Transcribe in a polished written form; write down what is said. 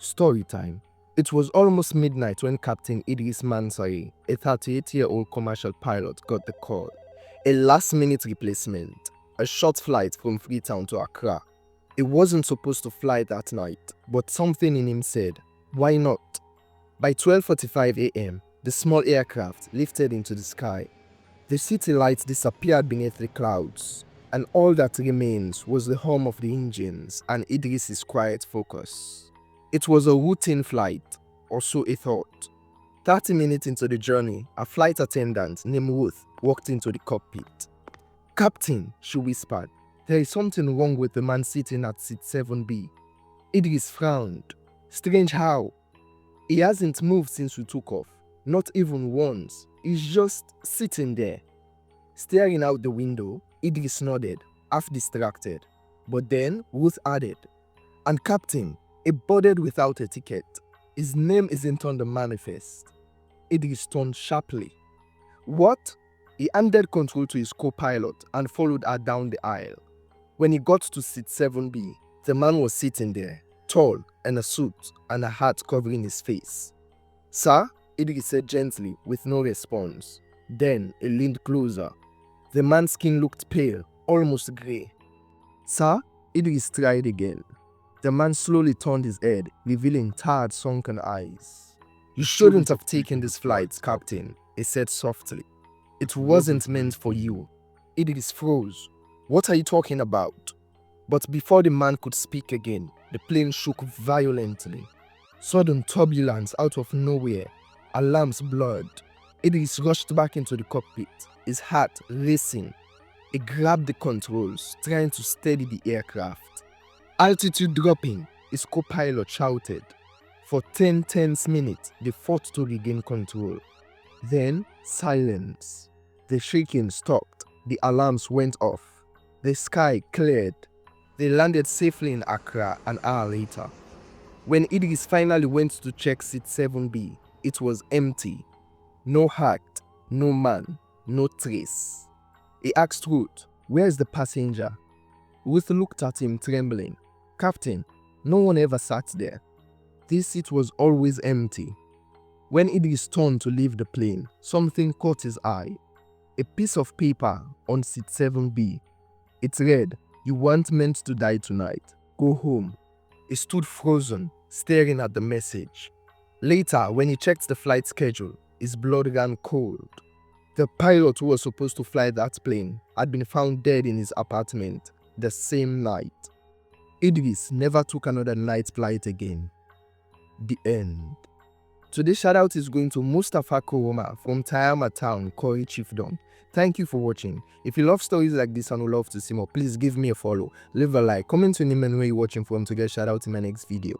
Story time. It was almost midnight when Captain Idris Mansouri, a 38-year-old commercial pilot, got the call. A last-minute replacement, a short flight from Freetown to Accra. He wasn't supposed to fly that night, but something in him said, why not? By 12:45 a.m., the small aircraft lifted into the sky. The city lights disappeared beneath the clouds, and all that remains was the hum of the engines and Idris's quiet focus. It was a routine flight, or so he thought. 30 minutes into the journey, a flight attendant named Ruth walked into the cockpit. "Captain," she whispered, "there is something wrong with the man sitting at seat 7B. Idris frowned. "Strange how? He hasn't moved since we took off. Not even once. He's just sitting there." Staring out the window, Idris nodded, half distracted. But then Ruth added, "And Captain, he boarded without a ticket. His name isn't on the manifest." Idris turned sharply. "What?" He handed control to his co-pilot and followed her down the aisle. When he got to seat 7B, the man was sitting there, tall, in a suit and a hat covering his face. "Sir?" Idris said gently, with no response. Then he leaned closer. The man's skin looked pale, almost grey. "Sir?" Idris tried again. The man slowly turned his head, revealing tired, sunken eyes. "You shouldn't have taken this flight, Captain," he said softly. "It wasn't meant for you." Idris froze. "What are you talking about?" But before the man could speak again, the plane shook violently. Sudden turbulence out of nowhere. Alarms blurred. Idris rushed back into the cockpit, his heart racing. He grabbed the controls, trying to steady the aircraft. "Altitude dropping," his co-pilot shouted. For 10 tense minutes, they fought to regain control. Then, silence. The shaking stopped. The alarms went off. The sky cleared. They landed safely in Accra an hour later. When Idris finally went to check seat 7B, it was empty. No heart, no man, no trace. He asked Ruth, "Where's the passenger?" Ruth looked at him trembling. "Captain, no one ever sat there. This seat was always empty." When Idris turned to leave the plane, something caught his eye. A piece of paper on seat 7B. It read, "You weren't meant to die tonight. Go home." He stood frozen, staring at the message. Later, when he checked the flight schedule, his blood ran cold. The pilot who was supposed to fly that plane had been found dead in his apartment the same night. Idris never took another night flight again. The end. Today's shoutout is going to Mustafa Koroma from Tayama Town, Kori Chiefdom. Thank you for watching. If you love stories like this and would love to see more, please give me a follow, leave a like, comment your name and where you're watching from to get shoutout in my next video.